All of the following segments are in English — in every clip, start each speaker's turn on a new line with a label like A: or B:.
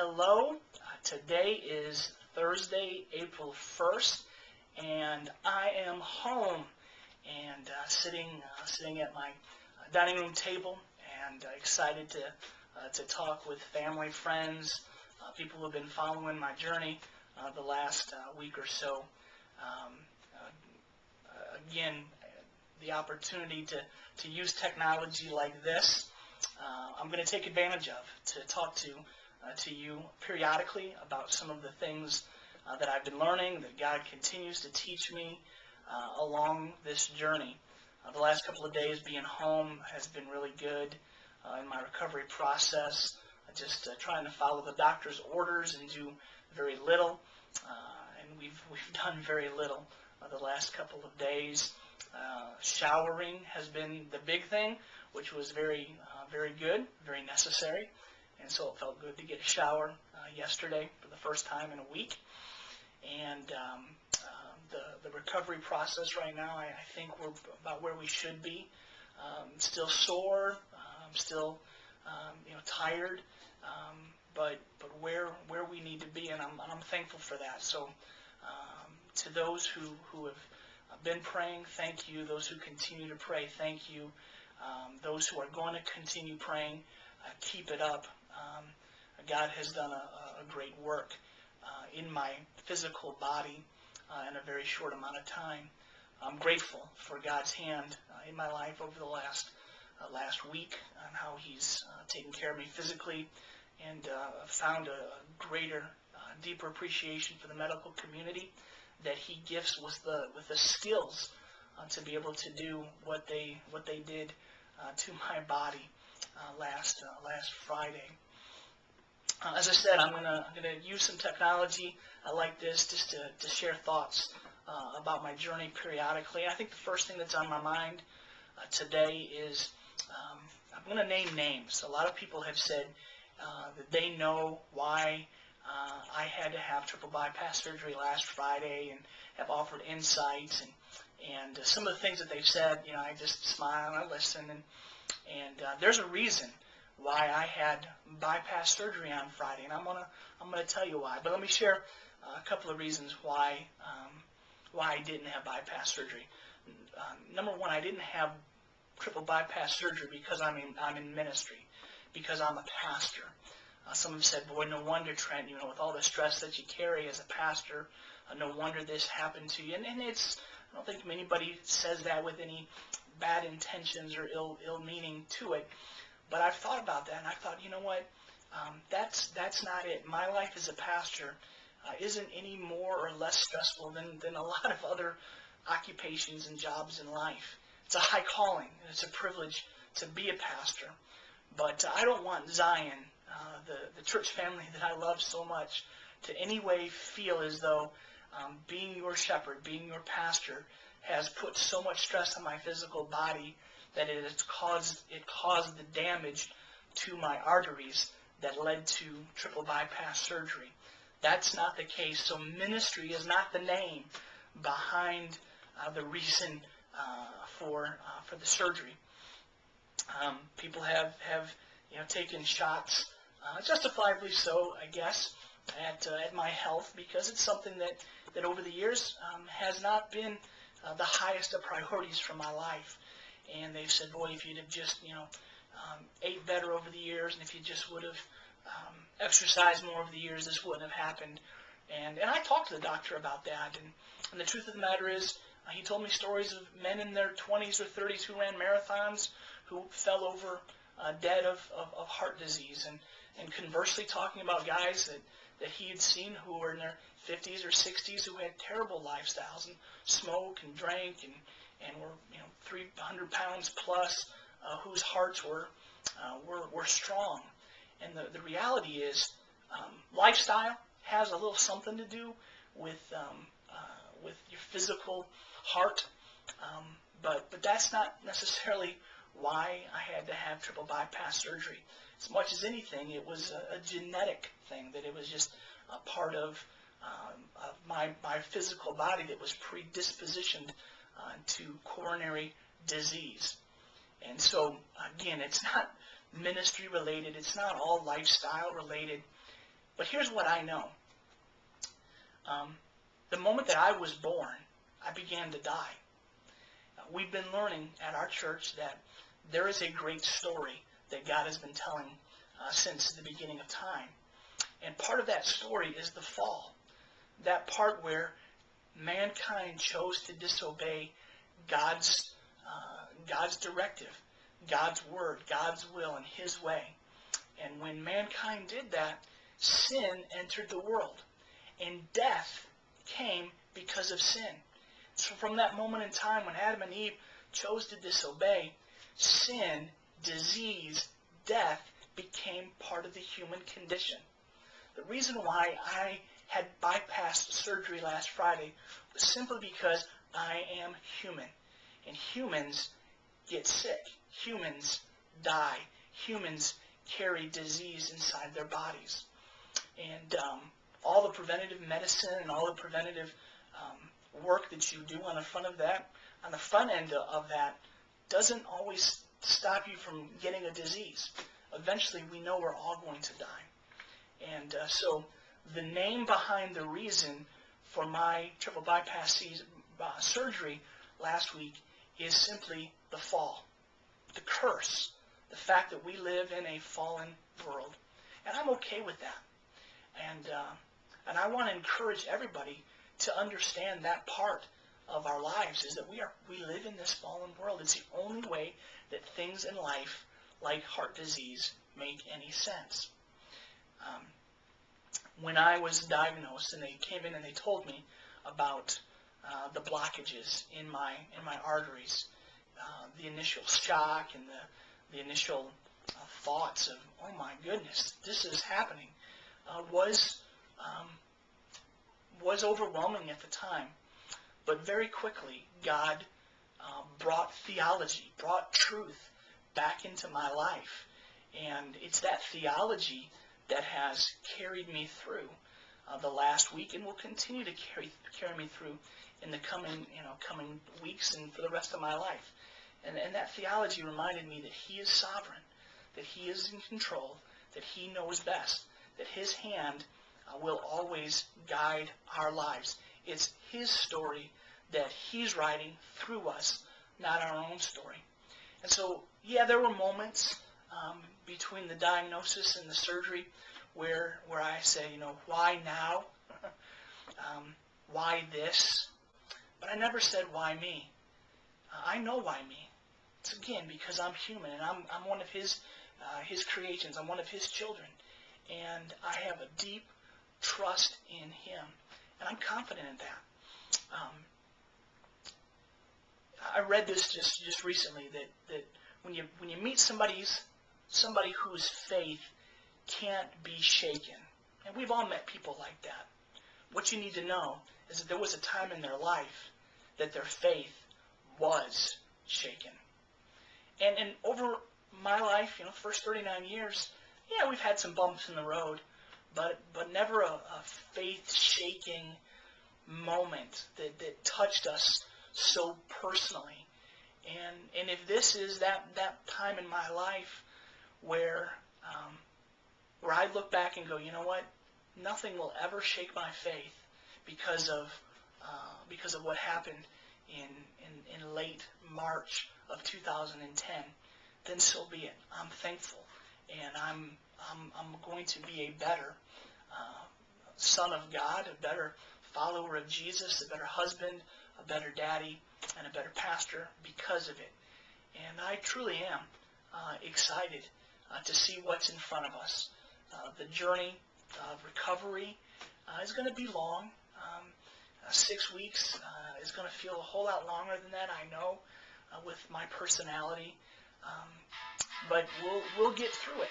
A: Hello. Today is Thursday, April 1st, and I am home and sitting at my dining room table and excited to talk with family, friends, people who have been following my journey the last week or so. Um, Again, the opportunity to use technology like this, I'm going to take advantage of to talk to you periodically about some of the things that I've been learning, that God continues to teach me along this journey. The last couple of days being home has been really good in my recovery process. Just trying to follow the doctor's orders and do very little, and we've done very little the last couple of days. Showering has been the big thing, which was very good, very necessary. And so it felt good to get a shower yesterday for the first time in a week. And the recovery process right now, I think we're about where we should be. Still sore, still tired, but where we need to be, and I'm thankful for that. So to those who have been praying, thank you. Those who continue to pray, thank you. Those who are going to continue praying, keep it up. God has done a great work in my physical body in a very short amount of time. I'm grateful for God's hand in my life over the last week and how He's taken care of me physically, and found a greater, deeper appreciation for the medical community that He gifts with the skills to be able to do what they did to my body last Friday. As I said, I'm gonna use some technology like this just to share thoughts about my journey periodically. I think the first thing that's on my mind today is I'm going to name names. A lot of people have said that they know why I had to have triple bypass surgery last Friday, and have offered insights, and some of the things that they've said, I just smile and I listen, and there's a reason why I had bypass surgery on Friday, and I'm gonna tell you why. But let me share a couple of reasons why I didn't have bypass surgery. Number one, I didn't have triple bypass surgery because I'm in ministry, because I'm a pastor. Some have said, boy, no wonder, Trent, with all the stress that you carry as a pastor, no wonder this happened to you. And I don't think anybody says that with any bad intentions or ill meaning to it. But I've thought about that, and I thought, you know what, that's not it. My life as a pastor isn't any more or less stressful than a lot of other occupations and jobs in life. It's a high calling, and it's a privilege to be a pastor. But I don't want Zion, the church family that I love so much, to any way feel as though being your shepherd, being your pastor, has put so much stress on my physical body that it caused the damage to my arteries that led to triple bypass surgery. That's not the case. So ministry is not the name behind the reason for the surgery. People have taken shots, justifiably so, I guess, at my health, because it's something that over the years has not been the highest of priorities for my life. And they've said, boy, if you'd have just, ate better over the years, and if you just would have exercised more over the years, this wouldn't have happened. And I talked to the doctor about that. And the truth of the matter is, he told me stories of men in their 20s or 30s who ran marathons, who fell over dead of heart disease. And conversely, talking about guys that he had seen who were in their 50s or 60s who had terrible lifestyles and smoked and drank and were 300 pounds plus, whose hearts were strong. And the reality is, lifestyle has a little something to do with your physical heart, but that's not necessarily why I had to have triple bypass surgery. As much as anything, it was a genetic thing, that it was just a part of my physical body that was predispositioned to coronary disease. And so, again, it's not ministry related. It's not all lifestyle related. But here's what I know. The moment that I was born, I began to die. We've been learning at our church that there is a great story that God has been telling since the beginning of time. And part of that story is the fall. That part where mankind chose to disobey God's directive, God's word, God's will, and his way. And when mankind did that, sin entered the world. And death came because of sin. So from that moment in time when Adam and Eve chose to disobey, sin, disease, death became part of the human condition. The reason why I had bypassed surgery last Friday was simply because I am human. And humans get sick. Humans die. Humans carry disease inside their bodies. And all the preventative medicine and all the preventative work that you do on the front end of that, doesn't always stop you from getting a disease. Eventually, we know we're all going to die. And so the name behind the reason for my triple bypass surgery last week is simply the fall, the curse, the fact that we live in a fallen world. And I'm okay with that. And I want to encourage everybody to understand that part of our lives, is that we live in this fallen world. It's the only way that things in life, like heart disease, make any sense. When I was diagnosed and they came in and they told me about the blockages in my arteries, the initial shock and the initial thoughts of, oh my goodness, this is happening, was overwhelming at the time. But very quickly, God brought theology, brought truth back into my life. And it's that theology that has carried me through the last week and will continue to carry me through in the coming weeks and for the rest of my life. And that theology reminded me that he is sovereign, that he is in control, that he knows best, that his hand will always guide our lives. It's his story that he's writing through us, not our own story. And so, yeah, there were moments between the diagnosis and the surgery where I say, why now? Why this? But I never said, why me? I know why me. It's again because I'm human and I'm one of his creations. I'm one of his children. And I have a deep trust in him. And I'm confident in that. I read this just recently that when you meet somebody whose faith can't be shaken, and we've all met people like that, what you need to know is that there was a time in their life that their faith was shaken. And over my life, first 39 years, yeah, we've had some bumps in the road, but never a faith-shaking moment that touched us so personally. And if this is that time in my life where I look back and go, you know what, nothing will ever shake my faith because of what happened in late March of 2010, then so be it. I'm thankful, and I'm going to be a better son of God, a better follower of Jesus, a better husband, a better daddy, and a better pastor because of it. And I truly am excited to see what's in front of us. The journey of recovery is going to be long. 6 weeks is going to feel a whole lot longer than that, I know, with my personality. But we'll get through it.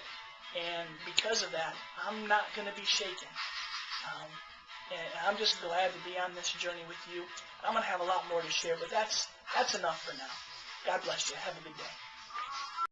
A: And because of that, I'm not going to be shaken. And I'm just glad to be on this journey with you. I'm going to have a lot more to share, but that's enough for now. God bless you. Have a good day.